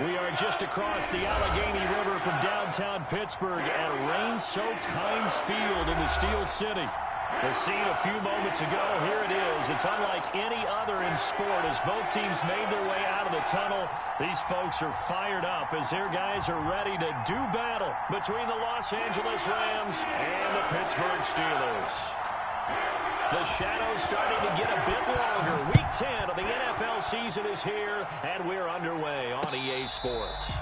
We are just across the Allegheny River from downtown Pittsburgh at rain-soaked Heinz Field in the Steel City. The scene a few moments ago, here it is. It's unlike any other in sport as both teams made their way out of the tunnel. These folks are fired up as their guys are ready to do battle between the Los Angeles Rams and the Pittsburgh Steelers. The shadow's starting to get a bit longer. Week 10 of the NFL season is here, and we're underway on EA Sports.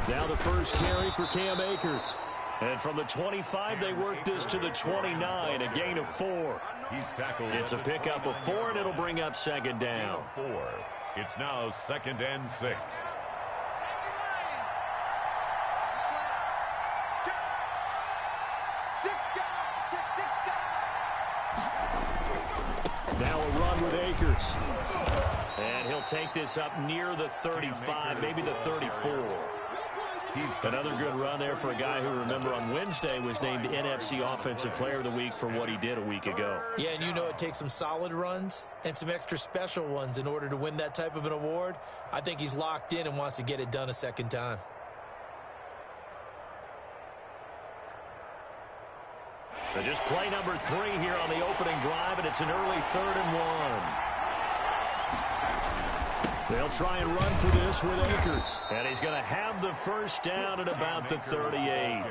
Now the first carry for Cam Akers. And from the 25, they work this to the 29, a gain of 4. He's tackled. It's a pickup of 4, and it'll bring up second down. 4. It's now 2nd and 6. Now a run with Akers. And he'll take this up near the 35, maybe the 34. Another good run there for a guy who, remember, on Wednesday was named NFC Offensive Player of the Week for what he did a week ago. Yeah, and you know it takes some solid runs and some extra special ones in order to win that type of an award. I think he's locked in and wants to get it done a second time. So just play number 3 here on the opening drive, and it's an early 3rd and 1. They'll try and run for this with Akers. And he's going to have the first down at about the 38.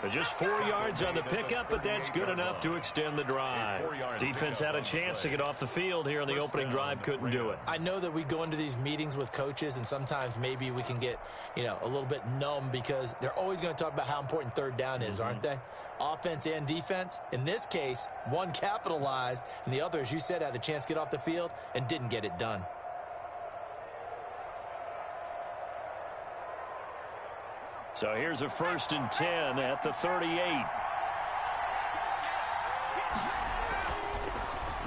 Just 4 yards on the pickup, but that's good enough to extend the drive. Defense had a chance to get off the field here on the opening drive, couldn't do it. I know that we go into these meetings with coaches, and sometimes maybe we can get, a little bit numb because they're always going to talk about how important 3rd down is, aren't they? Offense and defense. In this case, one capitalized, and the other, as you said, had a chance to get off the field and didn't get it done. So here's a 1st and 10 at the 38.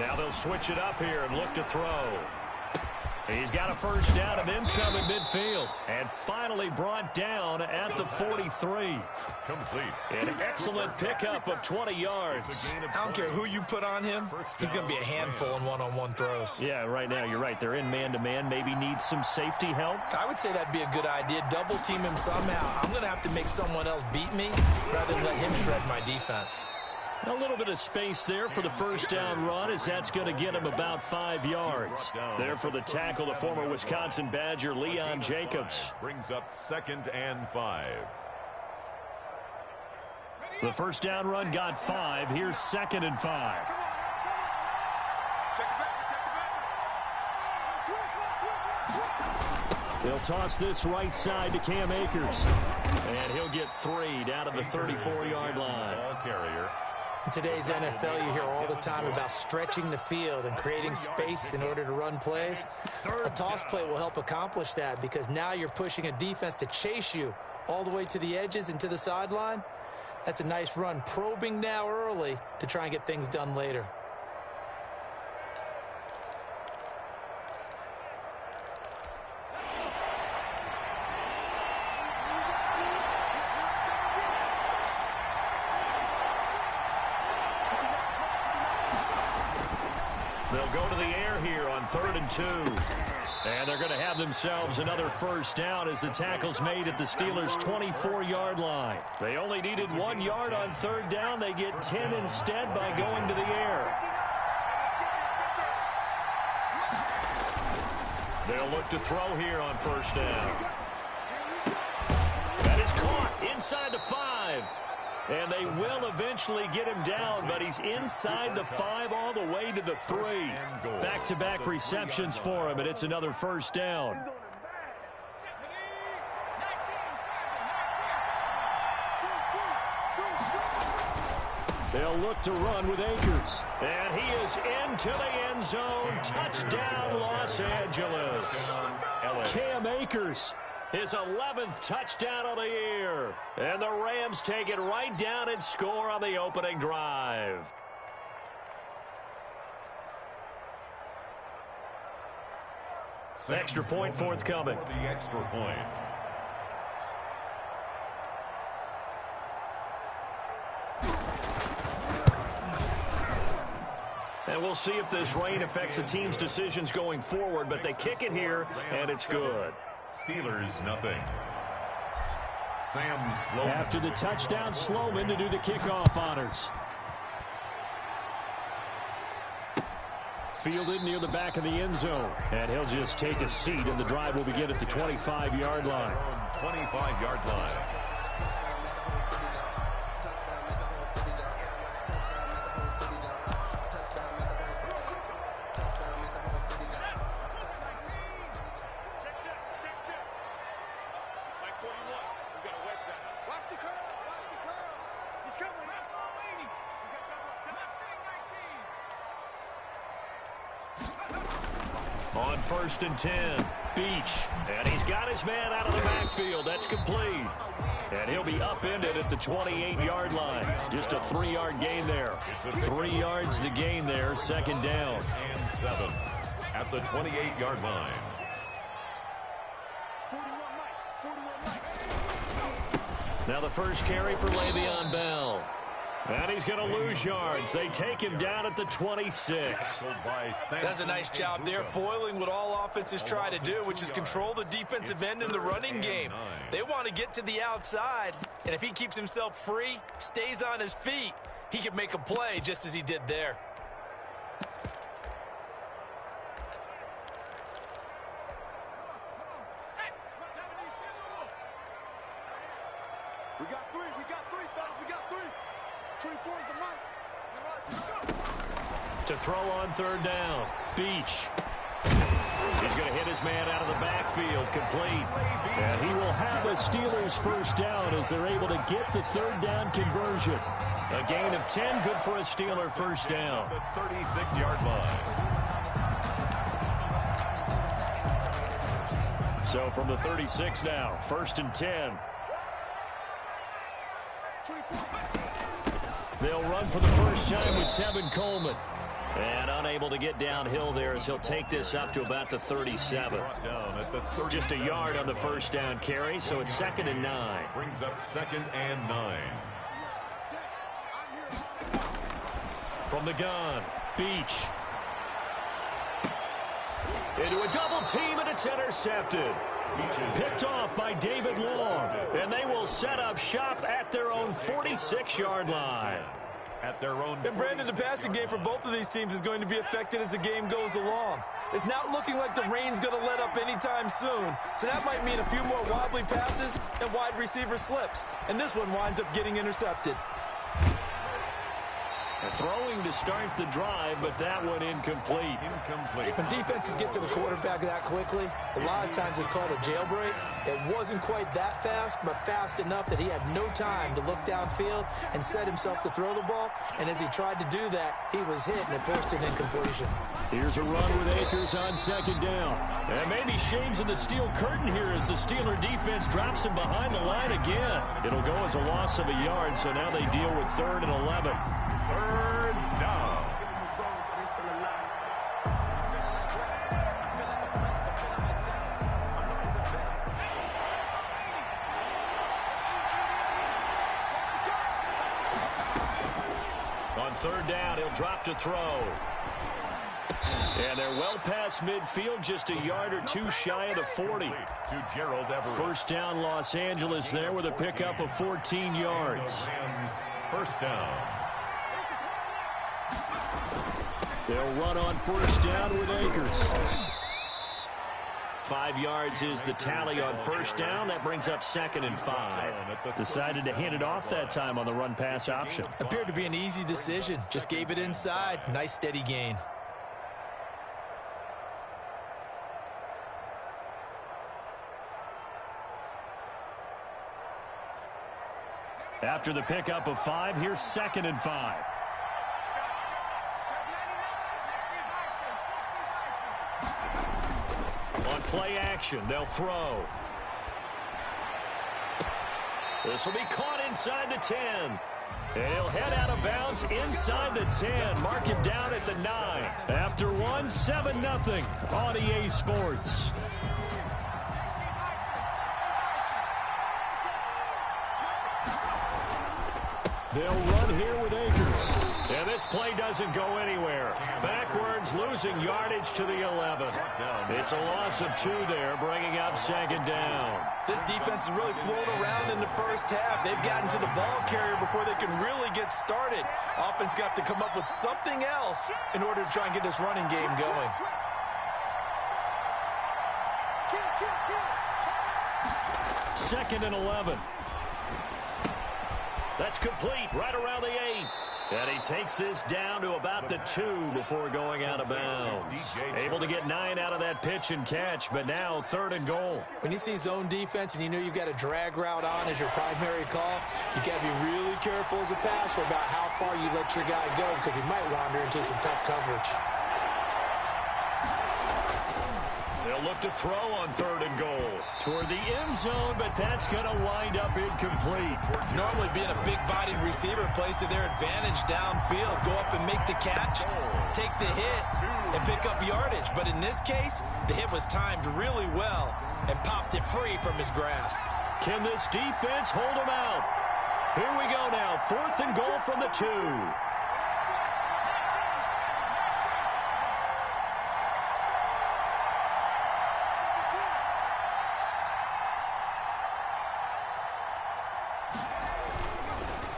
Now they'll switch it up here and look to throw. He's got a first down and then some in midfield. And finally brought down at the 43. Complete. An excellent pickup of 20 yards. I don't care who you put on him. He's going to be a handful in one-on-one throws. Yeah, right now you're right. They're in man-to-man. Maybe need some safety help. I would say that'd be a good idea. Double team him somehow. I'm going to have to make someone else beat me rather than let him shred my defense. A little bit of space there for the first down run as that's going to get him about 5 yards. There for the tackle, the former Wisconsin Badger, Leon Jacobs. Brings up 2nd and 5. The first down run got 5. Here's 2nd and 5. They'll toss this right side to Cam Akers. And he'll get 3 down to the 34-yard line. Ball carrier. In today's NFL, you hear all the time about stretching the field and creating space in order to run plays. A toss play will help accomplish that because now you're pushing a defense to chase you all the way to the edges and to the sideline. That's a nice run, probing now early to try and get things done later. They'll go to the air here on 3rd and 2. And they're going to have themselves another first down as the tackle's made at the Steelers' 24-yard line. They only needed 1 yard on 3rd down. They get 10 instead by going to the air. They'll look to throw here on 1st down. That is caught inside the 5. And they will eventually get him down, but he's inside the 5 all the way to the 3. Back-to-back receptions for him, and it's another first down. They'll look to run with Akers. And he is into the end zone. Touchdown, Los Angeles. Cam Akers. His 11th touchdown of the year. And the Rams Rams take it right down and score on the opening drive. Extra point forthcoming. The extra point. And we'll see if this rain affects the team's decisions going forward, but they kick it here, and it's good. Steelers, nothing. Sam Sloman. After the touchdown, Sloman to do the kickoff honors. Fielded near the back of the end zone. And he'll just take a seat, and the drive will begin at the 25-yard line. 25-yard line. On 1st and 10, Beach. And he's got his man out of the backfield. That's complete. And he'll be upended at the 28-yard line. Just a 3-yard gain there. 3 yards the gain there, second down. And 7 at the 28-yard line. Now the first carry for Le'Veon Bell. And he's going to lose yards. They take him down at the 26. That's a nice job there, foiling what all offenses try to do, which is control the defensive end in the running game. They want to get to the outside, and if he keeps himself free, stays on his feet, he can make a play just as he did there. We got three, fellas. We got 3. 24 is the mic. To throw on 3rd down, Beach. He's going to hit his man out of the backfield, complete. And he will have a Steelers first down as they're able to get the 3rd down conversion. A gain of 10, good for a Steeler first down. The 36-yard line. So from the 36 now, 1st and 10. They'll run for the first time with Tevin Coleman. And unable to get downhill there as he'll take this up to about the 37. Just a yard on the first down carry, so it's 2nd and 9. Brings up 2nd and 9. From the gun, Beach. Into a double team, and it's intercepted. Picked off by David Long, and they will set up shop at their own 46-yard line. At their own. And Brandon, the passing game for both of these teams is going to be affected as the game goes along. It's not looking like the rain's going to let up anytime soon, so that might mean a few more wobbly passes and wide receiver slips. And this one winds up getting intercepted. Throwing to start the drive, but that one incomplete. When defenses get to the quarterback that quickly, a lot of times it's called a jailbreak. It wasn't quite that fast, but fast enough that he had no time to look downfield and set himself to throw the ball. And as he tried to do that, he was hit and it forced an incompletion. Here's a run with Akers on 2nd down. And maybe shades in the steel curtain here as the Steeler defense drops him behind the line again. It'll go as a loss of a yard, so now they deal with 3rd and 11. 3rd down. On 3rd down, he'll drop to throw. And they're well past midfield, just a yard or 2 shy of the 40. To Gerald Everett. First down, Los Angeles there with a pickup of 14 yards. First down. They'll run on 1st down with Akers. 5 yards is the tally on 1st down. That brings up 2nd and 5. Decided to hand it off that time on the run-pass option. Appeared to be an easy decision. Just gave it inside. Nice steady gain. After the pickup of 5, here's 2nd and 5. On play action, they'll throw. This will be caught inside the 10. And he'll head out of bounds inside the 10. Mark him down at the 9. After one, 7-0 on EA Sports. They'll run here with Akers. And this play doesn't go anywhere. Backwards, losing yardage to the 11. It's a loss of 2 there, bringing up 2nd down. This defense is really flown around in the first half. They've gotten to the ball carrier before they can really get started. Offense got to come up with something else in order to try and get this running game going. Second and 11. That's complete right around the 8. And he takes this down to about the 2 before going out of bounds. Able to get 9 out of that pitch and catch, but now 3rd and goal. When you see zone defense and you know you've got a drag route on as your primary call, you got to be really careful as a passer about how far you let your guy go because he might wander into some tough coverage. They'll look to throw on 3rd and goal toward the end zone, but that's going to wind up incomplete. Normally being a big-bodied receiver plays to their advantage downfield. Go up and make the catch, take the hit, and pick up yardage. But in this case, the hit was timed really well and popped it free from his grasp. Can this defense hold him out? Here we go now, 4th and goal from the 2.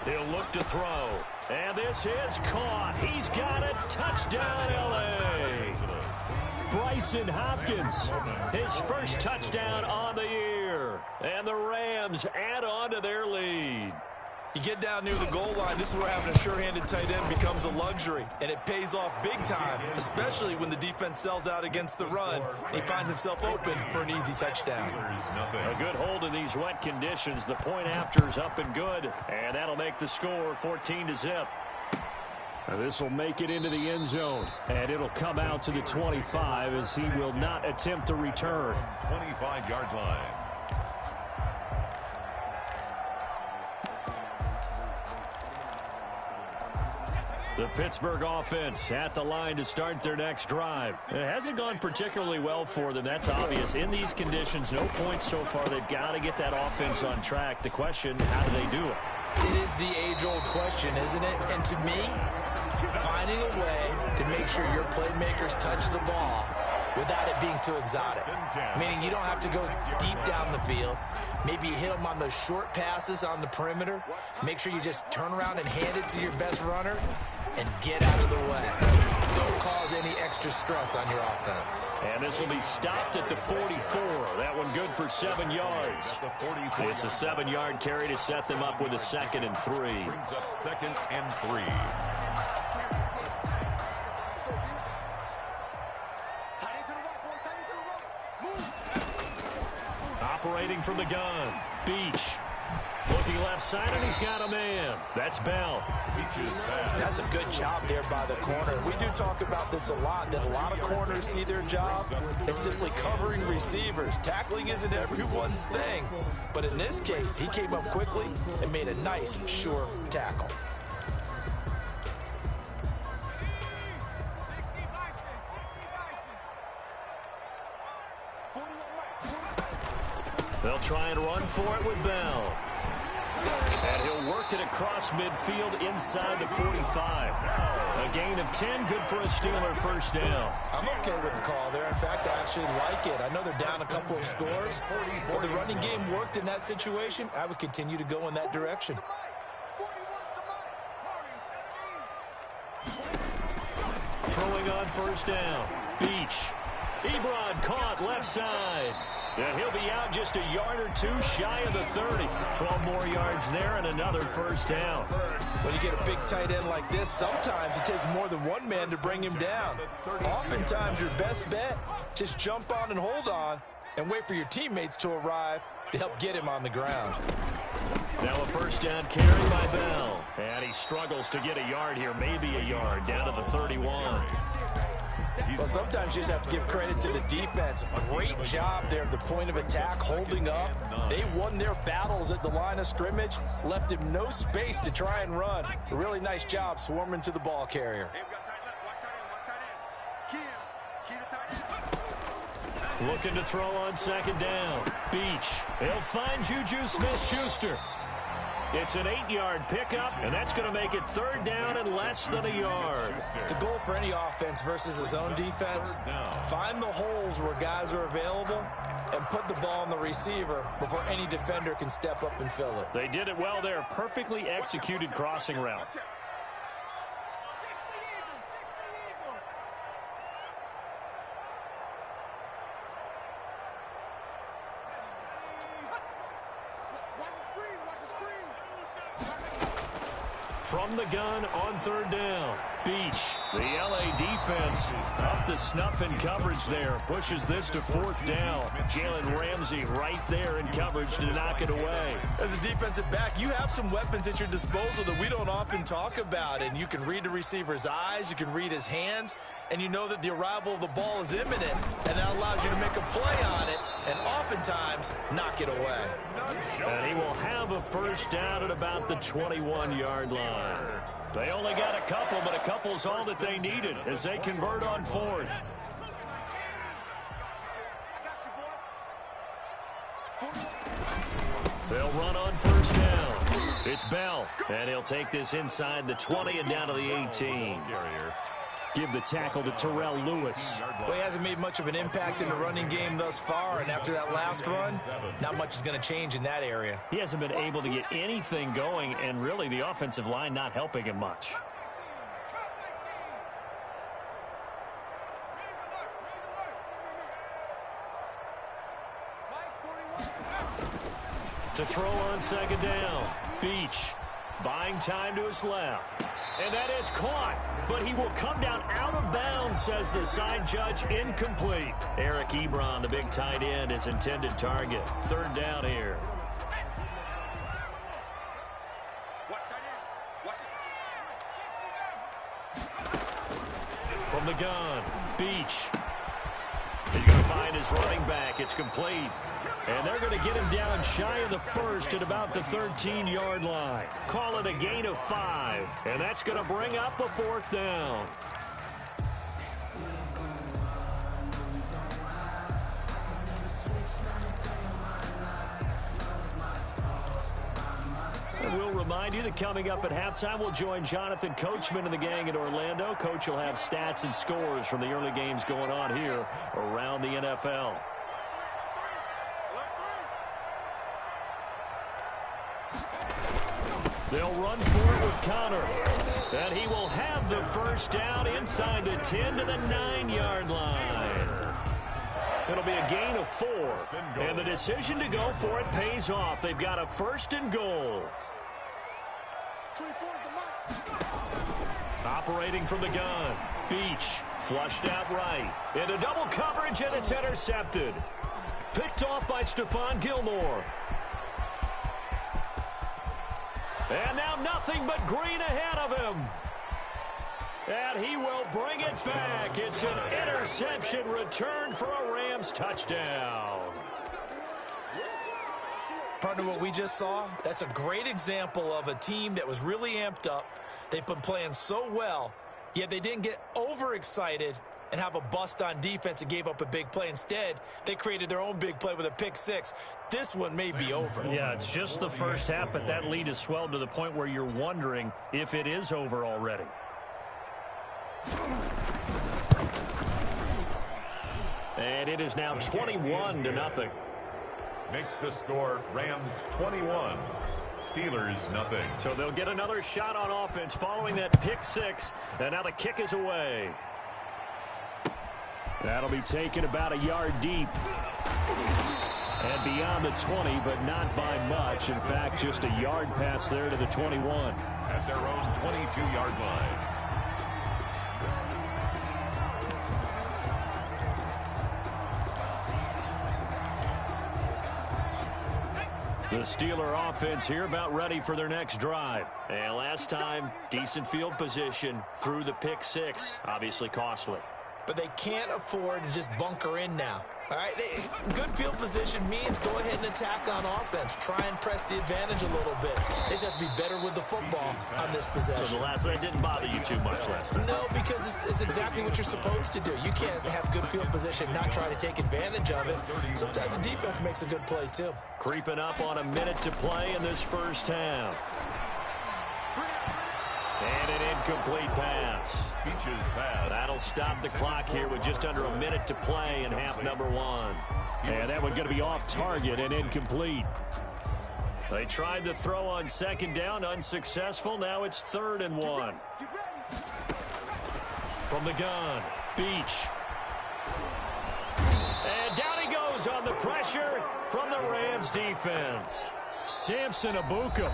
He'll look to throw. And this is caught. He's got it. Touchdown, L.A. Bryson Hopkins, his first touchdown on the year. And the Rams add on to their lead. You get down near the goal line, this is where having a sure-handed tight end becomes a luxury, and it pays off big time, especially when the defense sells out against the run. He finds himself open for an easy touchdown. A good hold in these wet conditions. The point after is up and good, and that'll make the score 14-0. This will make it into the end zone, and it'll come out to the 25 as he will not attempt to return. 25-yard line. The Pittsburgh offense at the line to start their next drive. It hasn't gone particularly well for them. That's obvious. In these conditions, no points so far. They've got to get that offense on track. The question, how do they do it? It is the age-old question, isn't it? And to me, finding a way to make sure your playmakers touch the ball without it being too exotic. Meaning you don't have to go deep down the field. Maybe you hit them on those short passes on the perimeter. Make sure you just turn around and hand it to your best runner and get out of the way. Don't cause any extra stress on your offense. And this will be stopped at the 44. That one good for 7 yards. It's a 7-yard carry to set them up with a 2nd and 3. Brings up 2nd and 3. Operating from the gun, Beach. Looking left side, and he's got a man. That's Bell. That's a good job there by the corner. We do talk about this a lot, that a lot of corners see their job as simply covering receivers. Tackling isn't everyone's thing. But in this case, he came up quickly and made a nice, sure tackle. They'll try and run for it with Bell. And he'll work it across midfield inside the 45. A gain of 10, good for a Steeler first down. I'm okay with the call there. In fact, I actually like it. I know they're down a couple of scores, but the running game worked in that situation. I would continue to go in that direction. Throwing on first down. Beach. Ebron caught left side. And he'll be out just a yard or two shy of the 30. 12 more yards there and another first down. When you get a big tight end like this, sometimes it takes more than one man to bring him down. Oftentimes your best bet, just jump on and hold on and wait for your teammates to arrive to help get him on the ground. Now a first down carry by Bell. And he struggles to get a yard here, maybe a yard, down to the 31. Well, sometimes you just have to give credit to the defense. Great job there at the point of attack, holding up. They won their battles at the line of scrimmage, left him no space to try and run. A really nice job swarming to the ball carrier. Looking to throw on second down. Beach. He'll find Juju Smith-Schuster. It's an 8-yard pickup, and that's going to make it third down and less than a yard. The goal for any offense versus his own defense, find the holes where guys are available and put the ball on the receiver before any defender can step up and fill it. They did it well there. Perfectly executed crossing route. From the gun on third down. Beach. The LA defense up to snuff in coverage there. Pushes this to fourth down. Jalen Ramsey right there in coverage to knock it away. As a defensive back, you have some weapons at your disposal that we don't often talk about. And you can read the receiver's eyes. You can read his hands. And you know that the arrival of the ball is imminent. And that allows you to make a play on it. And oftentimes, knock it away. And he will have a first down at about the 21-yard line. They only got a couple, but a couple's all that they needed as they convert on fourth. They'll run on first down. It's Bell, and he'll take this inside the 20 and down to the 18. Give the tackle to Terrell Lewis. Well, he hasn't made much of an impact in the running game thus far, and after that last run, not much is going to change in that area. He hasn't been able to get anything going, and really the offensive line not helping him much. To throw on second down. Beach buying time to his left. And that is caught, but he will come down out of bounds, says the side judge. Incomplete. Eric Ebron, the big tight end, his intended target. Third down here. From the gun, Beach. He's going to find his running back. It's complete. And they're going to get him down shy of the first at about the 13-yard line. Call it a gain of 5. And that's going to bring up a fourth down. And we'll remind you that coming up at halftime, we'll join Jonathan Coachman and the gang in Orlando. Coach will have stats and scores from the early games going on here around the NFL. They'll run for it with Connor. And he will have the first down inside the 10 to the 9-yard line. It'll be a gain of 4. And the decision to go for it pays off. They've got a first and goal. Operating from the gun. Beach flushed out right. Into double coverage, and it's intercepted. Picked off by Stephon Gilmore. And now nothing but green ahead of him. And he will bring it back. It's an interception return for a Rams touchdown. Partner, what we just saw, that's a great example of a team that was really amped up. They've been playing so well, yet they didn't get overexcited and have a bust on defense and gave up a big play. Instead, they created their own big play with a pick 6. This one may be over. Yeah, it's just the first half, but that lead has swelled to the point where you're wondering if it is over already. And it is now 21-0. Makes the score Rams 21. Steelers nothing. So they'll get another shot on offense following that pick 6. And now the kick is away. That'll be taken about a yard deep. And beyond the 20, but not by much. In fact, just a yard pass there to the 21. At their own 22-yard line. The Steeler offense here about ready for their next drive. And last time, decent field position through the pick 6. Obviously costly. but they can't afford to just bunker in now. All right, good field position means go ahead and attack on offense. Try and press the advantage a little bit. They just have to be better with the football on this possession. So the last one didn't bother you too much last time? No, because it's exactly what you're supposed to do. You can't have good field position, not try to take advantage of it. Sometimes the defense makes a good play, too. Creeping up on a minute to play in this first half. And an incomplete pass. That'll stop the clock here with just under a minute to play in half number one. And that one going to be off target and incomplete. They tried the throw on second down, unsuccessful. Now it's 3rd and 1. From the gun, Beach. And down he goes on the pressure from the Rams defense. Samson Abuka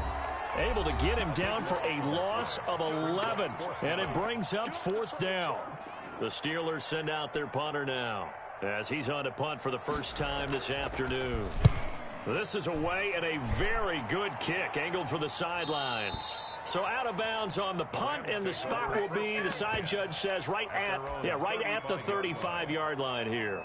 able to get him down for a loss of 11. And it brings up 4th down. The Steelers send out their punter now as he's on to punt for the first time this afternoon. This is away and a very good kick angled for the sidelines. So out of bounds on the punt, and the spot will be, the side judge says, right at the 35-yard line here.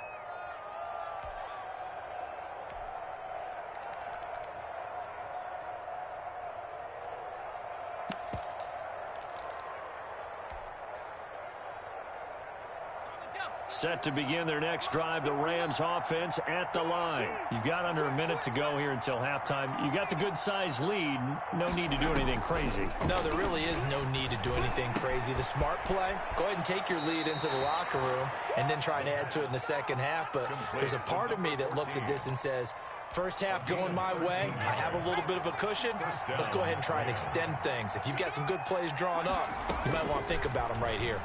Set to begin their next drive, the Rams offense at the line. You've got under a minute to go here until halftime. You got the good-sized lead. No need to do anything crazy. No, there really is no need to do anything crazy. The smart play, go ahead and take your lead into the locker room and then try and add to it in the second half. But there's a part of me that looks at this and says, first half going my way, I have a little bit of a cushion. Let's go ahead and try and extend things. If you've got some good plays drawn up, you might want to think about them right here.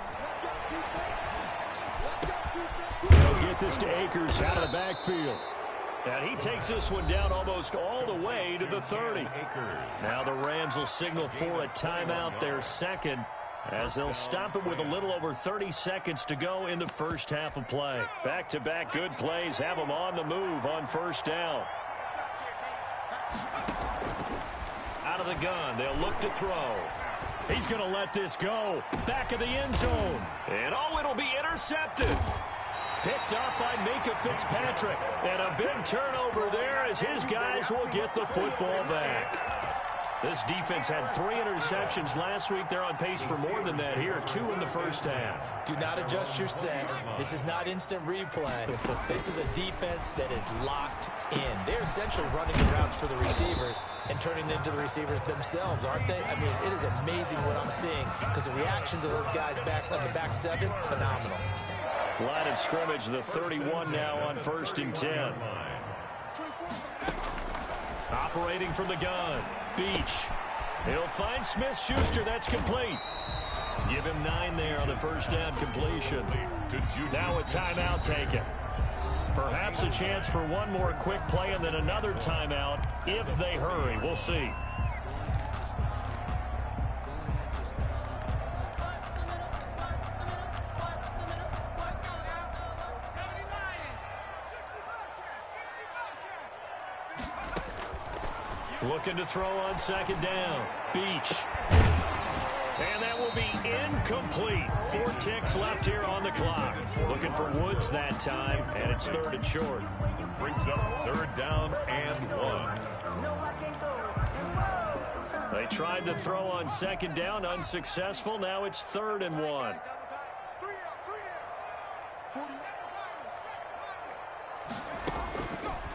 They'll get this to Akers out of the backfield. And he takes this one down almost all the way to the 30. Now the Rams will signal for a timeout, their second, as they'll stop it with a little over 30 seconds to go in the first half of play. Back-to-back good plays have them on the move on first down. Out of the gun, they'll look to throw. He's going to let this go. Back of the end zone. And it'll be intercepted. Picked up by Minkah Fitzpatrick. And a big turnover there as his guys will get the football back. This defense had 3 interceptions last week. They're on pace for more than that here. 2 in the first half. Do not adjust your set. This is not instant replay. This is a defense that is locked in. They're essentially running the routes for the receivers and turning into the receivers themselves, aren't they? I mean, it is amazing what I'm seeing because the reactions of those guys back on the back 7, phenomenal. Line of scrimmage, the 31 now on 1st and 10. Operating from the gun, Beach. He'll find Smith-Schuster. That's complete. Give him 9 there on the first down completion. Now a timeout taken. Perhaps a chance for one more quick play and then another timeout if they hurry. We'll see. Looking to throw on second down. Beach. And that will be incomplete. 4 ticks left here on the clock. Looking for Woods that time, and it's 3rd and short. Brings up 3rd down and 1. They tried to throw on second down, unsuccessful. Now it's 3rd and 1.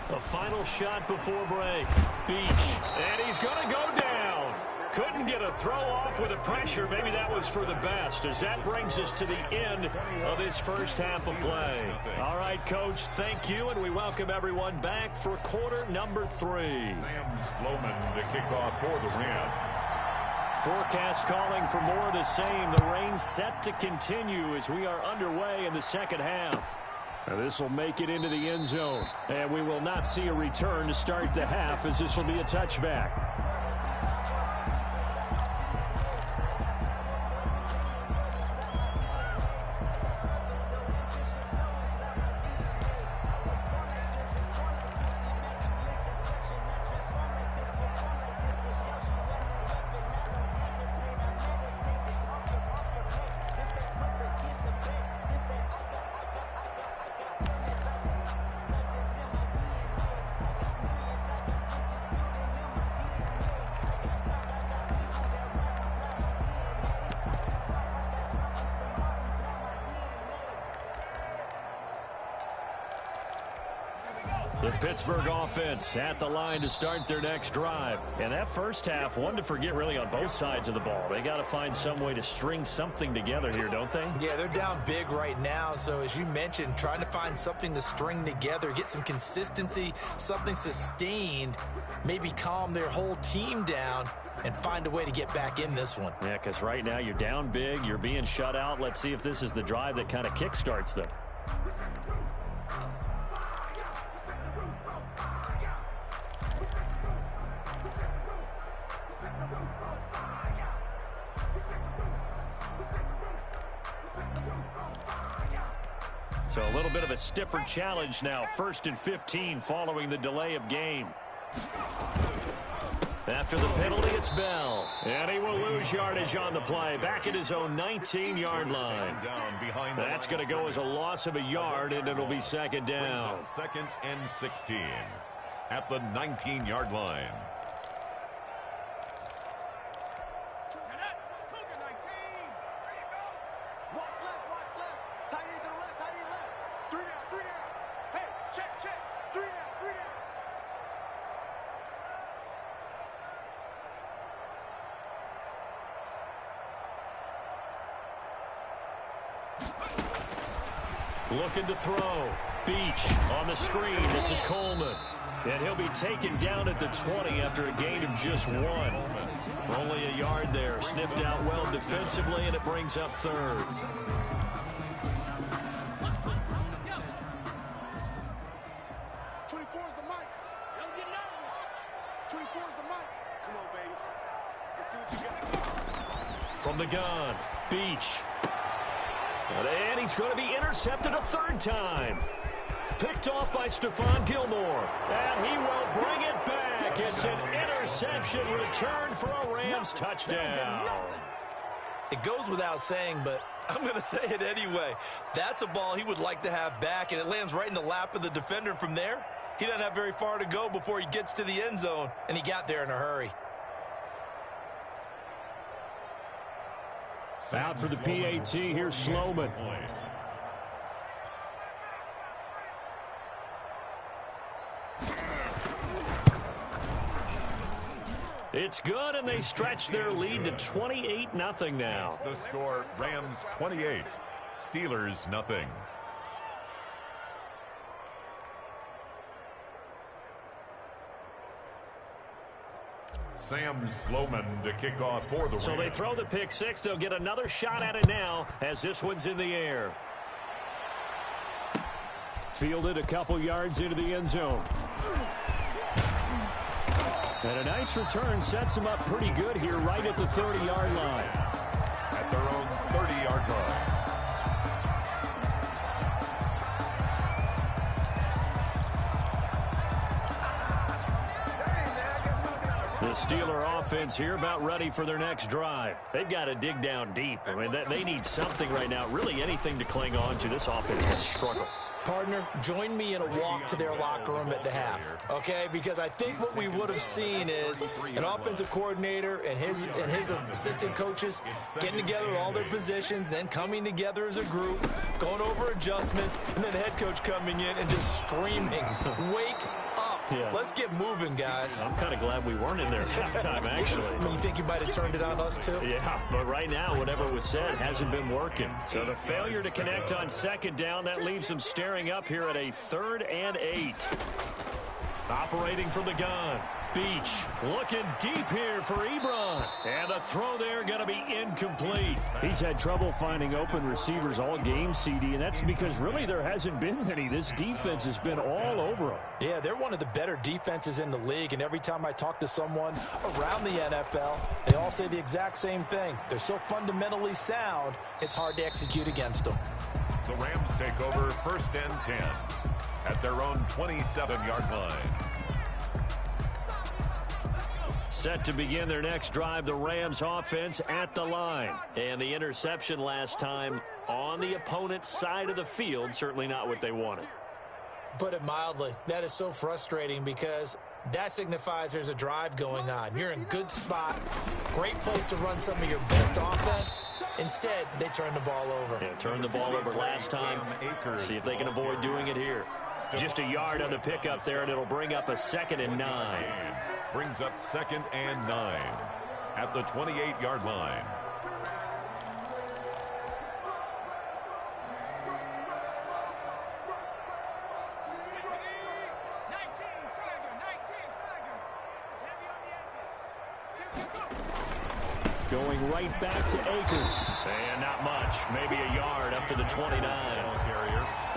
A final shot before break. Beach. And he's going to go down. Couldn't get a throw off with the pressure. Maybe that was for the best, as that brings us to the end of this first half of play. All right, Coach, thank you, and we welcome everyone back for quarter number 3. Sam Sloman to kick off for the Rams. Forecast calling for more of the same. The rain set to continue as we are underway in the second half. This will make it into the end zone, and we will not see a return to start the half, as this will be a touchback. The Pittsburgh offense at the line to start their next drive. And that first half, one to forget really on both sides of the ball. They got to find some way to string something together here, don't they? Yeah, they're down big right now. So as you mentioned, trying to find something to string together, get some consistency, something sustained, maybe calm their whole team down and find a way to get back in this one. Yeah, because right now you're down big, you're being shut out. Let's see if this is the drive that kind of kickstarts them. So a little bit of a stiffer challenge now. 1st and 15 following the delay of game. After the penalty, it's Bell. And he will lose yardage on the play. Back at his own 19-yard line. That's going to go as a loss of a yard, and it'll be second down. 2nd and 16 at the 19-yard line. Looking to throw. Beach on the screen. This is Coleman. And he'll be taken down at the 20 after a gain of just 1. Only a yard there. Sniffed out well defensively, and it brings up 3rd. From the gun, Beach. And he's going to be intercepted a 3rd time. Picked off by Stephon Gilmore. And he will bring it back. It's an interception return for a Rams touchdown. It goes without saying, but I'm going to say it anyway. That's a ball he would like to have back, and it lands right in the lap of the defender. From there, he doesn't have very far to go before he gets to the end zone, and he got there in a hurry. Out for the PAT, here's Sloman. It's good, and they stretch their lead to 28-0 now. The score, Rams 28, Steelers nothing. Sam Sloman to kick off for the Rams. So they throw the pick six. They'll get another shot at it now as this one's in the air. Fielded a couple yards into the end zone. And a nice return sets them up pretty good here right at the 30-yard line. At their own 30-yard line. The Steeler offense here about ready for their next drive. They've got to dig down deep. I mean, they need something right now, really anything to cling on to. This offense has struggled. Partner, join me in a walk to their locker room at the half, okay? Because I think what we would have seen is an offensive coordinator and his assistant coaches getting together with all their positions, then coming together as a group, going over adjustments, and then the head coach coming in and just screaming, "Wake up. Yeah. Let's get moving, guys." I'm kind of glad we weren't in there at halftime, actually. I mean, you think you might have turned it on us, too? Yeah, but right now, whatever was said hasn't been working. So the failure to connect on second down, that leaves them staring up here at a 3rd and 8. Operating from the gun. Beach looking deep here for Ebron. And the throw there going to be incomplete. He's had trouble finding open receivers all game, CD, and that's because really there hasn't been any. This defense has been all over him. Yeah, they're one of the better defenses in the league, and every time I talk to someone around the NFL, they all say the exact same thing. They're so fundamentally sound, it's hard to execute against them. The Rams take over 1st and 10 at their own 27-yard line. Set to begin their next drive, the Rams offense at the line. And the interception last time on the opponent's side of the field, certainly not what they wanted. Put it mildly, that is so frustrating because that signifies there's a drive going on. You're in good spot, great place to run some of your best offense. Instead, they turn the ball over. Yeah, turned the ball over last time. See if they can avoid doing it here. Just a yard on the pickup there, and it'll bring up a 2nd and 9. Brings up 2nd and 9 at the 28-yard line. Going right back to Akers. And not much. Maybe a yard up to the 29.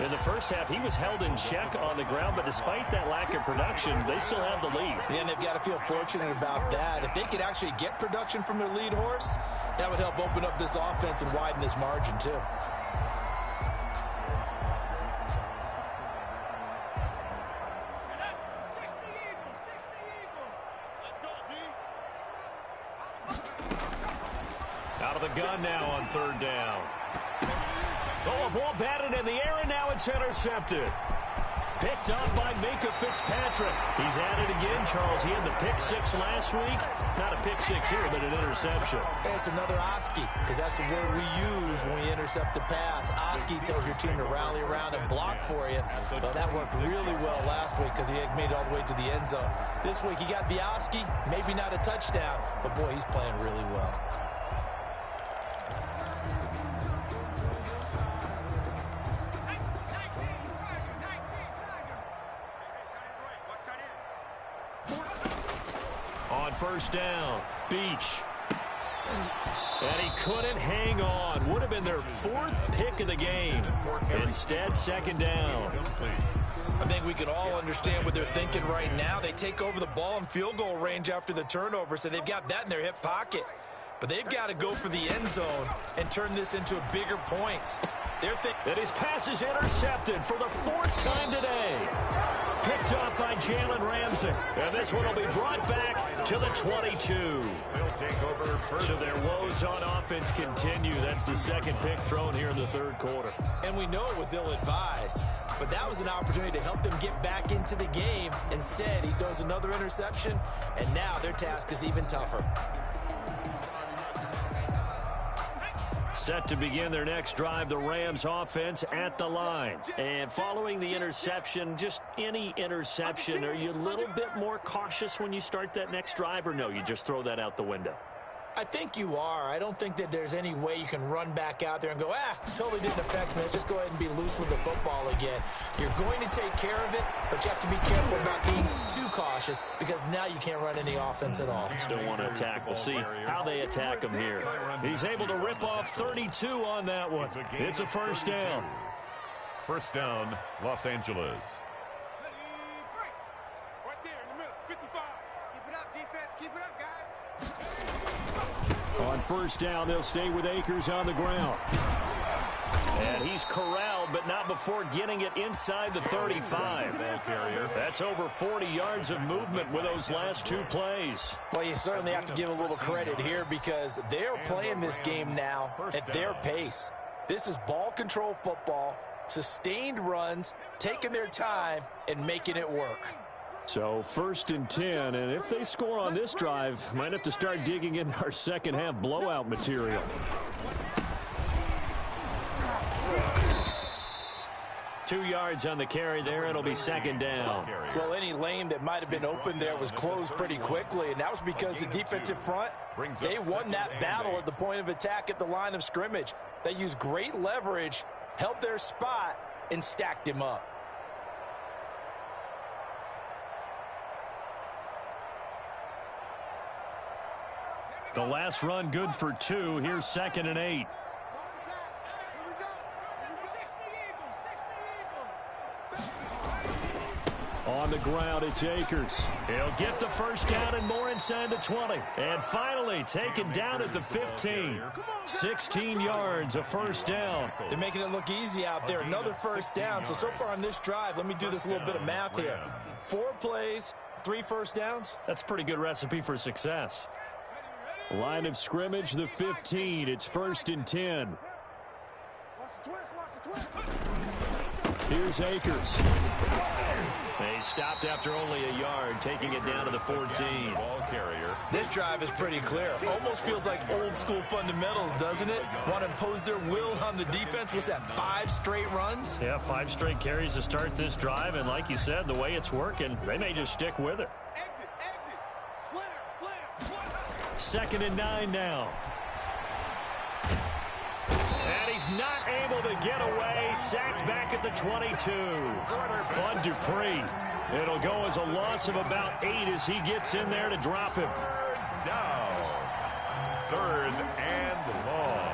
In the first half, he was held in check on the ground, but despite that lack of production, they still have the lead. Yeah, and they've got to feel fortunate about that. If they could actually get production from their lead horse, that would help open up this offense and widen this margin, too. Out of the gun now on 3rd down. Oh, a ball batted in the air, and now it's intercepted. Picked up by Minka Fitzpatrick. He's at it again, Charles. He had the pick 6 last week. Not a pick 6 here, but an interception. Hey, it's another Oski, because that's the word we use when we intercept a pass. Oski tells your team to rally around and block for you. But that worked really well last week because he had made it all the way to the end zone. This week, he got the Oski, maybe not a touchdown, but boy, he's playing really well. On 1st down, Beach. And he couldn't hang on. Would have been their 4th pick of the game. Instead, 2nd down. I think we can all understand what they're thinking right now. They take over the ball in field goal range after the turnover, so they've got that in their hip pocket. But they've got to go for the end zone and turn this into a bigger point. And his pass is intercepted for the 4th time today. Picked up by Jalen Ramsey. And this one will be brought back to the 22. They'll take over first. So their woes on offense continue. That's the 2nd pick thrown here in the 3rd quarter. And we know it was ill-advised, but that was an opportunity to help them get back into the game. Instead, he throws another interception, and now their task is even tougher. Set to begin their next drive, the Rams offense at the line. And following the interception, just any interception, are you a little bit more cautious when you start that next drive, or no, you just throw that out the window? I think you are. I don't think that there's any way you can run back out there and go, totally didn't affect me. Let's just go ahead and be loose with the football again. You're going to take care of it, but you have to be careful about being too cautious because now you can't run any offense at all. Still want to attack. We'll see how they attack him here. He's able to rip off 32 on that one. It's a 1st down. 1st down, Los Angeles. Right there in the middle, 55. Keep it up, defense. Keep it up, guys. On 1st down, they'll stay with Akers on the ground. And he's corralled, but not before getting it inside the 35. That's over 40 yards of movement with those last 2 plays. Well, you certainly have to give a little credit here because they're playing this game now at their pace. This is ball control football, sustained runs, taking their time, and making it work. So 1st and 10, and if they score on this drive, might have to start digging into our 2nd half blowout material. 2 yards on the carry there. It'll be 2nd down. Well, any lane that might have been open there was closed pretty quickly, and that was because the defensive front, they won that battle at the point of attack at the line of scrimmage. They used great leverage, held their spot, and stacked him up. The last run good for 2. Here's 2nd and 8. On the ground, it's Akers. He'll get the 1st down and more inside the 20. And finally taken down at the 15. 16 yards, a 1st down. They're making it look easy out there. Another 1st down. So far on this drive, let me do this little bit of math here. 4 plays, 3 1st downs. That's a pretty good recipe for success. Line of scrimmage, the 15. It's 1st and 10. Watch the twist, watch the twist. Here's Akers. He stopped after only a yard, taking it down to the 14. Ball carrier. This drive is pretty clear. Almost feels like old school fundamentals, doesn't it? Want to impose their will on the defense. What's that, 5 straight runs? Yeah, 5 straight carries to start this drive. And like you said, the way it's working, they may just stick with it. Exit. Slam. 2nd and 9 now. And he's not able to get away. Sacked back at the 22. Bud Dupree. It'll go as a loss of about 8 as he gets in there to drop him. Down. 3rd and long.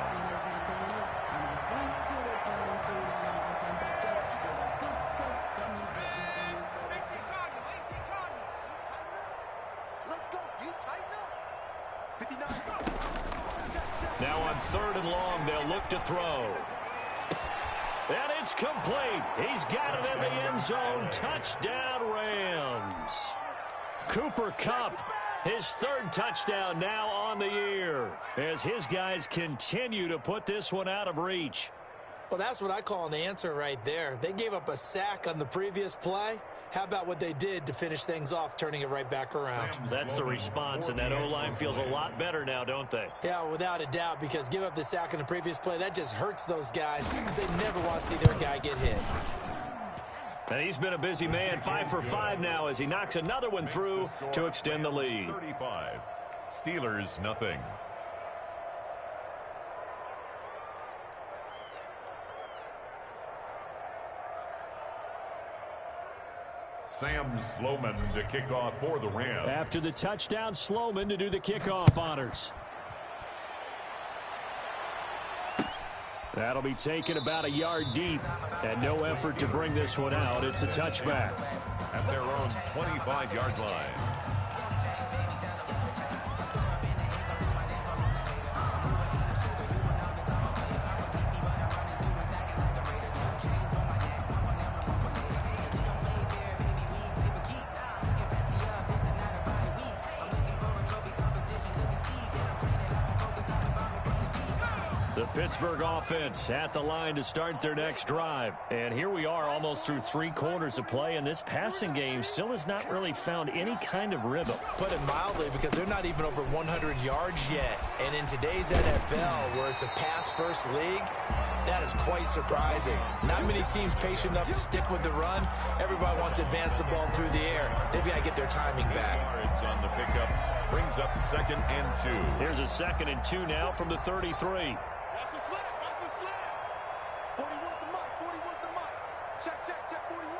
Let's go, D. Tighten up. 59. Now on 3rd and long, they'll look to throw. And it's complete. He's got it in the end zone. Touchdown, Rams. Cooper Kupp, his 3rd touchdown now on the year, as his guys continue to put this one out of reach. Well, that's what I call an answer right there. They gave up a sack on the previous play. How about what they did to finish things off, turning it right back around? That's the response, and that O-line feels a lot better now, don't they? Yeah, without a doubt, because give up the sack on the previous play, that just hurts those guys because they never want to see their guy get hit. And he's been a busy man, 5 for 5 now as he knocks another one through to extend the lead. 35. Steelers, nothing. Sam Sloman to kick off for the Rams. After the touchdown, Sloman to do the kickoff honors. That'll be taken about a yard deep, and no effort to bring this one out. It's a touchback. At their own 25-yard line. The Pittsburgh offense at the line to start their next drive. And here we are almost through 3 quarters of play, and this passing game still has not really found any kind of rhythm. Put it mildly, because they're not even over 100 yards yet. And in today's NFL, where it's a pass-first league, that is quite surprising. Not many teams patient enough to stick with the run. Everybody wants to advance the ball through the air. They've got to get their timing back. Yards on the pickup brings up 2nd and 2. Here's a 2nd and 2 now from the 33. Watch the slant. Watch the slant. 41's the mic. 41's the mic. Check, 41.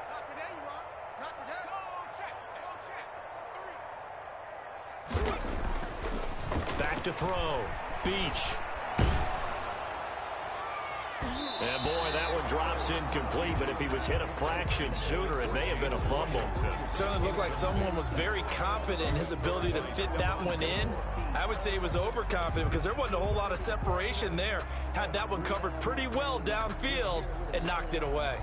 Not today, you are. Not today. Go, check. Back to throw. Beach. And boy, that one drops incomplete, but if he was hit a fraction sooner, it may have been a fumble. Certainly looked like someone was very confident in his ability to fit that one in. I would say he was overconfident because there wasn't a whole lot of separation there. Had that one covered pretty well downfield and knocked it away.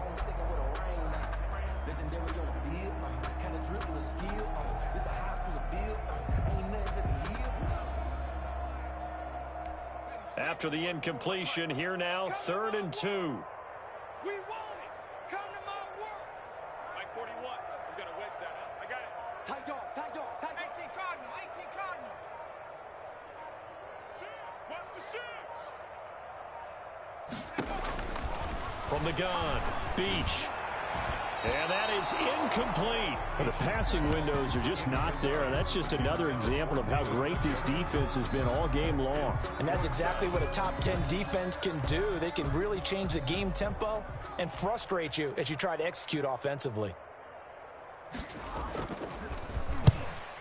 After the incompletion, here now, 3rd and 2. We want it. Come to my work. Mike 41. We got to wedge that out. I got it. Tight dog. 18 Cardinal. Watch the shit. From the gun, Beach. And that is incomplete. Well, the passing windows are just not there. And that's just another example of how great this defense has been all game long. And that's exactly what a top 10 defense can do. They can really change the game tempo and frustrate you as you try to execute offensively.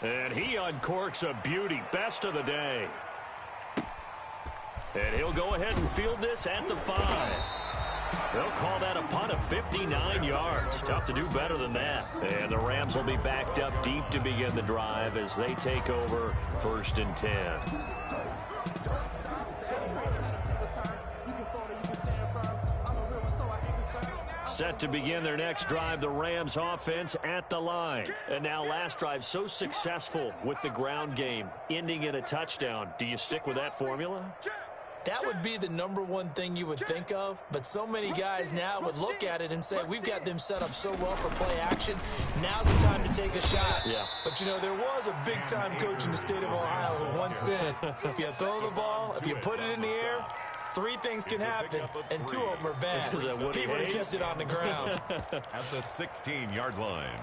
And he uncorks a beauty. Best of the day. And he'll go ahead and field this at the 5. They'll call that a punt of 59 yards. Tough to do better than that. And the Rams will be backed up deep to begin the drive as they take over 1st and 10. Set to begin their next drive, the Rams offense at the line. And now last drive so successful with the ground game, ending in a touchdown. Do you stick with that formula? That would be the #1 thing you would think of, but so many guys now would look at it and say, we've got them set up so well for play action. Now's the time to take a shot. Yeah. But, you know, there was a big-time coach in the state of Ohio who once said, if you throw the ball, if you put it in the air, 3 things can happen, and 2 of them are bad. He would have kept it on the ground. At the 16-yard line.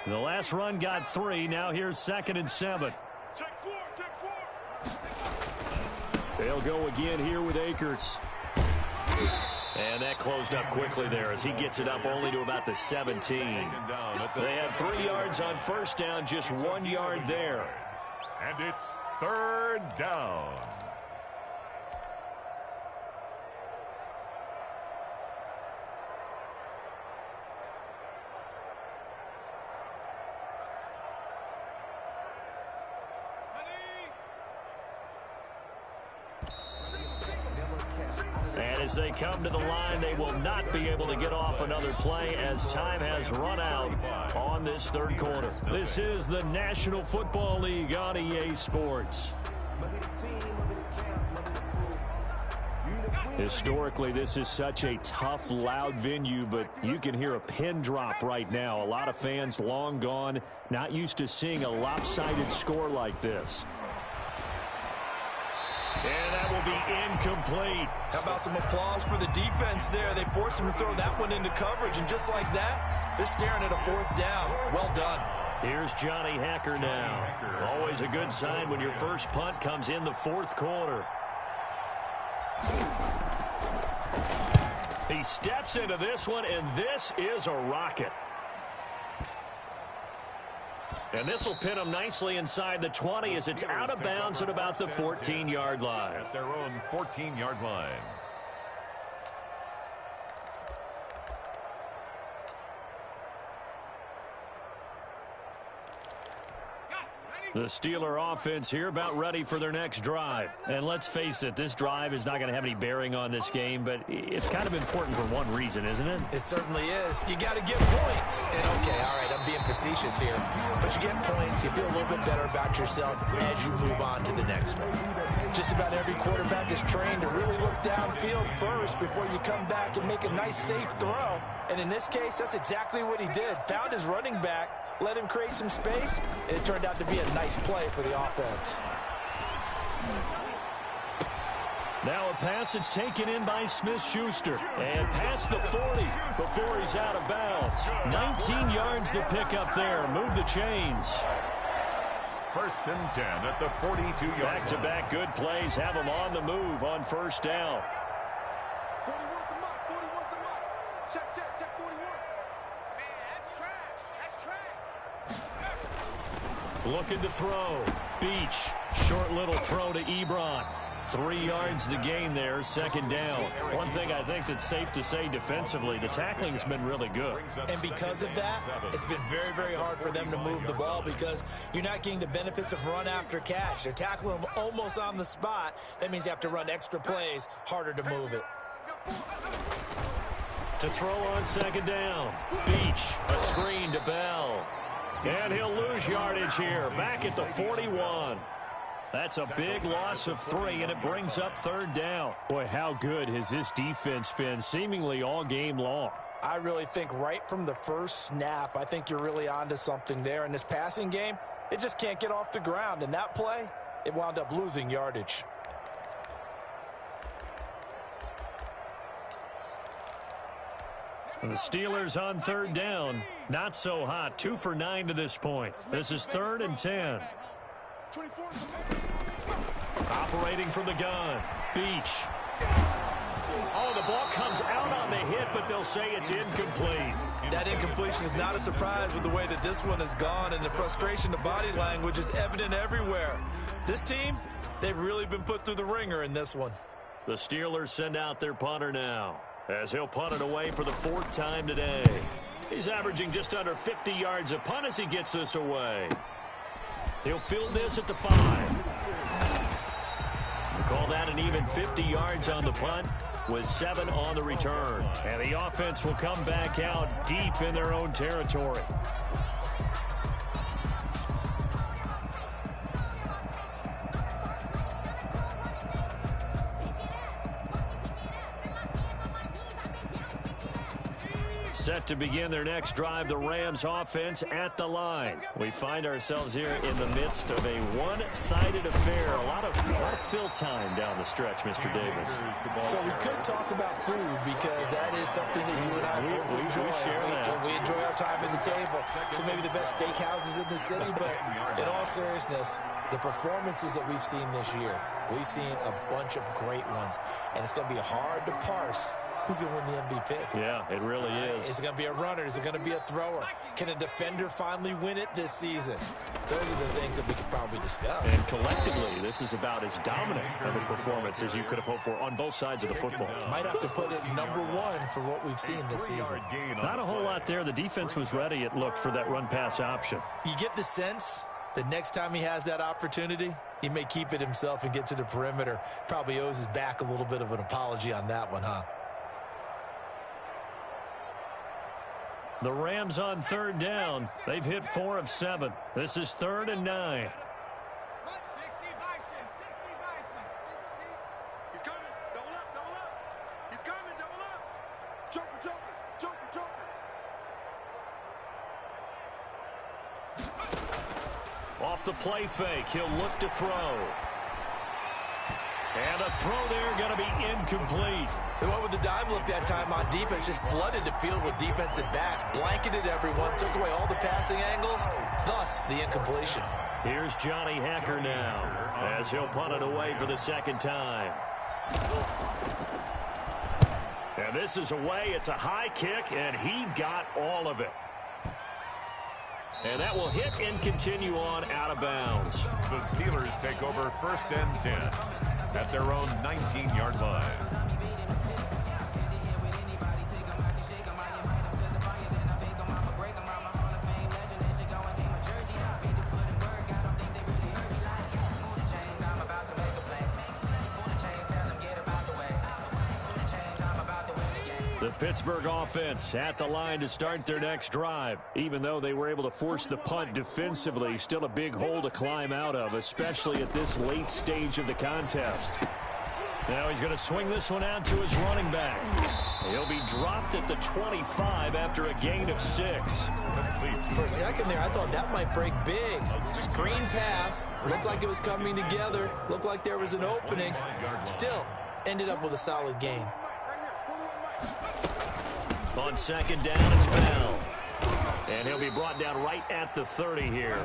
The last run got 3. Now here's 2nd and 7. Check 4, check 4. They'll go again here with Akers. And that closed up quickly there as he gets it up only to about the 17. They had 3 yards on first down, just 1 yard there. And it's 3rd down. And as they come to the line, they will not be able to get off another play as time has run out on this 3rd quarter. This is the National Football League on EA Sports. Historically, this is such a tough, loud venue, but you can hear a pin drop right now. A lot of fans long gone, not used to seeing a lopsided score like this. And that will be incomplete. How about some applause for the defense there? They forced him to throw that one into coverage, and just like that, they're staring at a 4th down. Well done. Here's Johnny Hacker now. Always a good sign when your first punt comes in the 4th quarter. He steps into this one, and this is a rocket. And this will pin him nicely inside the 20 as it's out of bounds at about the 14-yard line. At their own 14-yard line. The Steeler offense here about ready for their next drive. And let's face it, this drive is not going to have any bearing on this game, but it's kind of important for one reason, isn't it? It certainly is. You got to get points. And, okay, all right, I'm being facetious here. But you get points, you feel a little bit better about yourself as you move on to the next one. Just about every quarterback is trained to really look downfield first before you come back and make a nice, safe throw. And in this case, that's exactly what he did. Found his running back, let him create some space, and it turned out to be a nice play for the offense. Now a pass that's taken in by Smith-Schuster. And past the 40 before he's out of bounds. 19 yards to pick up there. Move the chains. 1st and 10 at the 42-yard line. Back-to-back good plays have them on the move on first down. 41's the mark, 41's the mark. Check 41. Man, that's trash. That's trash. Looking to throw. Beach. Short little throw to Ebron. 3 yards the gain there, 2nd down. One thing I think that's safe to say defensively, the tackling has been really good. And because of that, it's been very, very hard for them to move the ball because you're not getting the benefits of run after catch. They're tackling them almost on the spot. That means you have to run extra plays, harder to move it. To throw on 2nd down. Beach, a screen to Bell. And he'll lose yardage here, back at the 41. That's a big loss of 3, and it brings up 3rd down. Boy, how good has this defense been seemingly all game long? I really think right from the first snap, I think you're really onto something there. In this passing game, it just can't get off the ground. And that play, it wound up losing yardage. And the Steelers on 3rd down. Not so hot. 2 for 9 to this point. This is 3rd and 10. Operating from the gun. Beach. Oh, the ball comes out on the hit, but they'll say it's incomplete. That incompletion is not a surprise with the way that this one has gone, and the frustration, the body language is evident everywhere. This team, they've really been put through the ringer in this one. The Steelers send out their punter now, as he'll punt it away for the 4th time today. He's averaging just under 50 yards a punt as he gets this away. He'll field this at the 5. Call that an even 50 yards on the punt with 7 on the return. And the offense will come back out deep in their own territory. to begin their next drive. The Rams offense at the line. We find ourselves here in the midst of a one-sided affair. A lot of fill time down the stretch, Mr. Davis. So we could talk about food because that is something that you and I both enjoy. We share that. We enjoy our time at the table. So maybe the best steakhouses in the city, but in all seriousness, the performances that we've seen this year, we've seen a bunch of great ones, and it's going to be hard to parse who's going to win the MVP. Yeah, it really is. Is it going to be a runner? Is it going to be a thrower? Can a defender finally win it this season? Those are the things that we could probably discuss. And collectively, this is about as dominant of a performance as you could have hoped for on both sides of the football. Might have to put it number one for what we've seen this season. Not a whole lot there. The defense was ready, it looked, for that run-pass option. You get the sense that next time he has that opportunity, he may keep it himself and get to the perimeter. Probably owes his back a little bit of an apology on that one, huh? The Rams on third down. They've hit 4 of 7. This is 3rd and 9. He's coming. Double up, double up. He's coming, double up. Joker, joker, joker, joker. Off the play fake, he'll look to throw. And a throw there going to be incomplete. They went with the dime look that time on defense, just flooded the field with defensive backs, blanketed everyone, took away all the passing angles, thus the incompletion. Here's Johnny Hacker now, as he'll punt it away for the second time. And this is away. It's a high kick, and he got all of it. And that will hit and continue on out of bounds. The Steelers take over 1st and 10 at their own 19-yard line. The Pittsburgh offense at the line to start their next drive. Even though they were able to force the punt defensively, still a big hole to climb out of, especially at this late stage of the contest. Now he's going to swing this one out to his running back. He'll be dropped at the 25 after a gain of 6. For a second there, I thought that might break big. Screen pass, looked like it was coming together, looked like there was an opening. Still, ended up with a solid gain. On second down, it's Bell. And he'll be brought down right at the 30 here.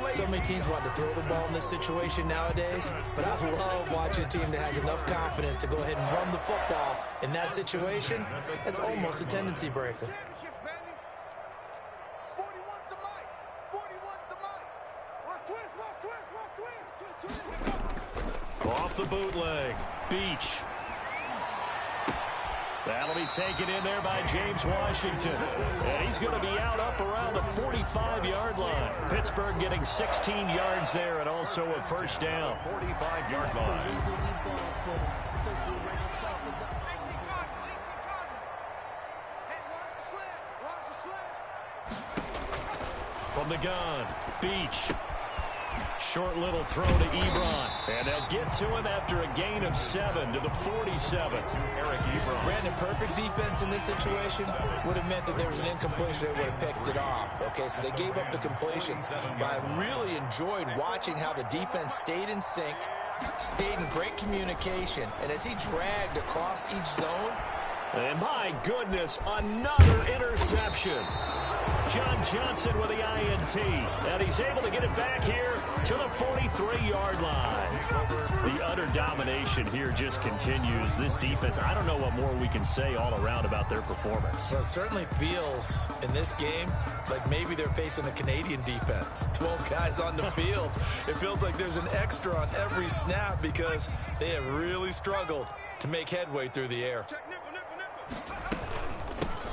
So many teams want to throw the ball in this situation nowadays, but I love watching a team that has enough confidence to go ahead and run the football in that situation. That's almost a tendency breaker. Off the bootleg, Beach. That'll be taken in there by James Washington. And he's going to be out up around the 45-yard line. Pittsburgh getting 16 yards there and also a first down. 45-yard line. From the gun, Beach. Short little throw to Ebron. And they'll get to him after a gain of 7 to the 47. Eric Ebron. Brandon, perfect defense in this situation would have meant that there was an incompletion. They would have picked it off. Okay, so they gave up the completion. But I really enjoyed watching how the defense stayed in sync, stayed in great communication, and as he dragged across each zone. And my goodness, another interception. John Johnson with the INT. And he's able to get it back here to the 43-yard line. The utter domination here just continues. This defense, I don't know what more we can say all around about their performance. Well, it certainly feels in this game like maybe they're facing a Canadian defense. 12 guys on the field. It feels like there's an extra on every snap because they have really struggled to make headway through the air.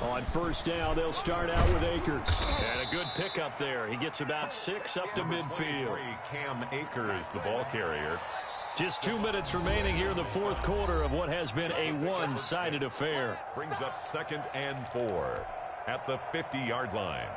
On first down, they'll start out with Akers. And a good pickup there. He gets about 6 up to midfield. Cam Akers, the ball carrier. Just 2 minutes remaining here in the fourth quarter of what has been a one-sided affair. Brings up 2nd and 4 at the 50-yard line.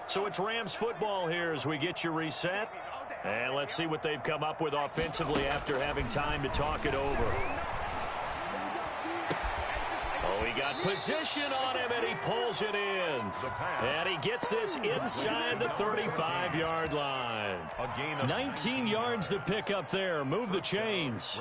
So it's Rams football here as we get you reset. And let's see what they've come up with offensively after having time to talk it over. Oh, he got position on him, and he pulls it in. And he gets this inside the 35-yard line. 19 yards to pick up there. Move the chains.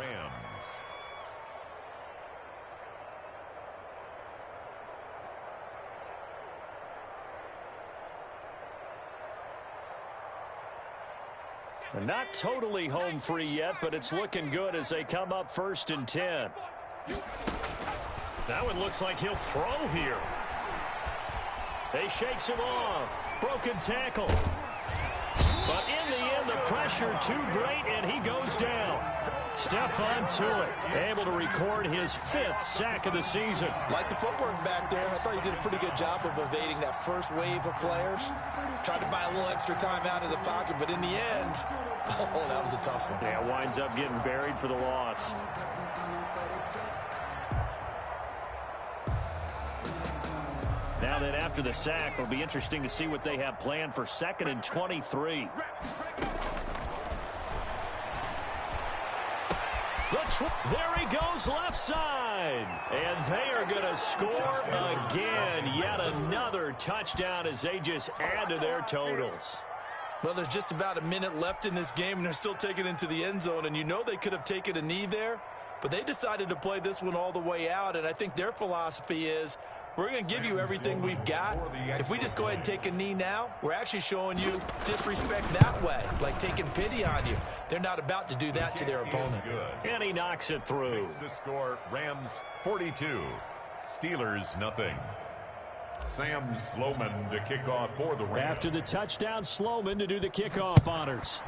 Not totally home free yet, but it's looking good as they come up 1st and 10. Now it looks like he'll throw here. They shakes him off. Broken tackle. But in the end, the pressure too great, and he goes down. Stephon Tuitt able to record his 5th sack of the season. Like the footwork back there, I thought he did a pretty good job of evading that first wave of players. Tried to buy a little extra time out of the pocket, but in the end, oh, that was a tough one. Yeah, winds up getting buried for the loss. Now that after the sack, it'll be interesting to see what they have planned for 2nd and 23. There he goes left side. And they are going to score again. Yet another touchdown as they just add to their totals. Well, there's just about a minute left in this game, and they're still taking it into the end zone. And you know they could have taken a knee there, but they decided to play this one all the way out. And I think their philosophy is, we're going to give you everything we've got. If we just go ahead and take a knee now, we're actually showing you disrespect that way, like taking pity on you. They're not about to do that to their opponent. And he knocks it through. Makes the score Rams 42, Steelers nothing. Sam Sloman to kick off for the Rams. After the touchdown, Sloman to do the kickoff honors.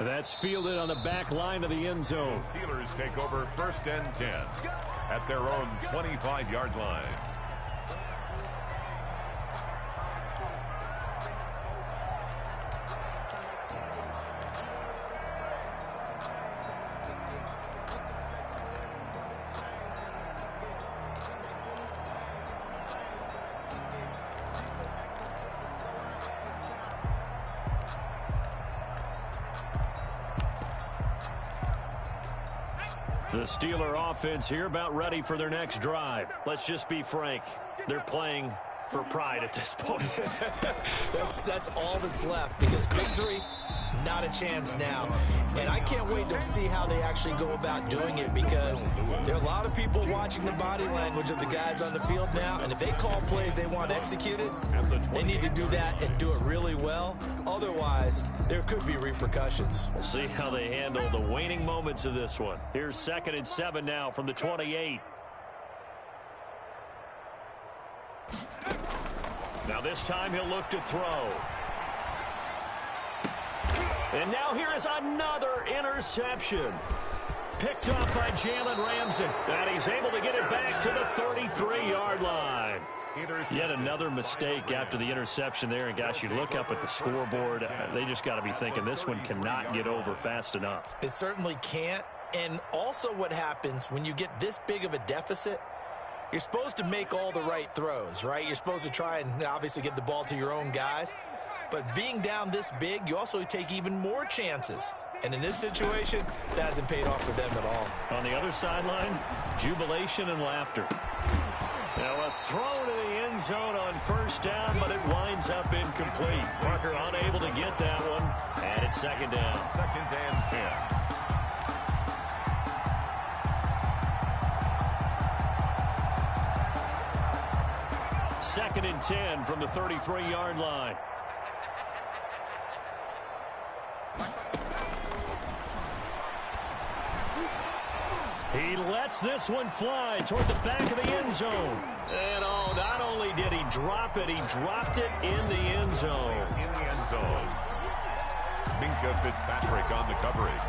That's fielded on the back line of the end zone. The Steelers take over 1st and 10 at their own 25-yard line. The Steeler offense here about ready for their next drive. Let's just be frank. They're playing for pride at this point. That's all that's left, because victory, not a chance now. And I can't wait to see how they actually go about doing it, because there are a lot of people watching the body language of the guys on the field now, and if they call plays they want executed, they need to do that and do it really well. Otherwise, there could be repercussions. We'll see how they handle the waning moments of this one. Here's 2nd and 7 now from the 28. Now this time he'll look to throw. And now here is another interception. Picked up by Jalen Ramsey. And he's able to get it back to the 33-yard line. Yet another mistake after the interception there. And, gosh, you look up at the scoreboard, they just got to be thinking this one cannot get over fast enough. It certainly can't. And also what happens when you get this big of a deficit, you're supposed to make all the right throws, right? You're supposed to try and obviously get the ball to your own guys. But being down this big, you also take even more chances. And in this situation, that hasn't paid off for them at all. On the other sideline, jubilation and laughter. Now a throw to the end zone on 1st down, but it winds up incomplete. Parker unable to get that one, and it's 2nd down. 2nd and 10. 2nd and 10 from the 33-yard line. He lets this one fly toward the back of the end zone. And oh, not only did he drop it, he dropped it in the end zone. In the end zone. Minka Fitzpatrick on the coverage.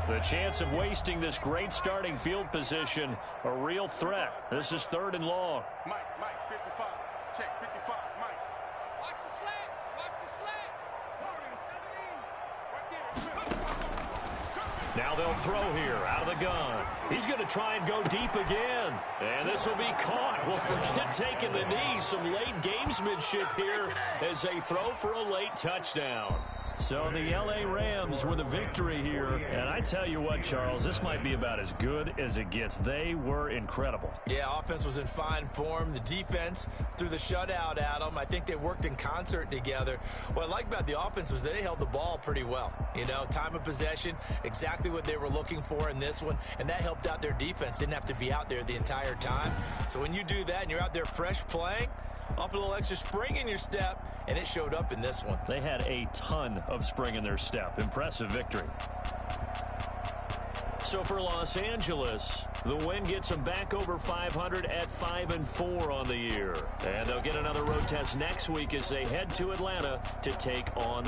The chance of wasting this great starting field position, a real threat. This is 3rd and long. Mike, 55. Check, 55, Mike. Now they'll throw here out of the gun. He's going to try and go deep again. And this will be caught. Well, forget taking the knee. Some late gamesmanship here as they throw for a late touchdown. So the L.A. Rams with a victory here. And I tell you what, Charles, this might be about as good as it gets. They were incredible. Yeah, offense was in fine form. The defense threw the shutout at them. I think they worked in concert together. What I like about the offense was they held the ball pretty well. You know, time of possession, exactly what they were looking for in this one. And that helped out their defense. Didn't have to be out there the entire time. So when you do that and you're out there fresh playing, off a little extra spring in your step, and it showed up in this one. They had a ton of spring in their step. Impressive victory. So for Los Angeles, the win gets them back over 500 at 5-4 on the year. And they'll get another road test next week as they head to Atlanta to take on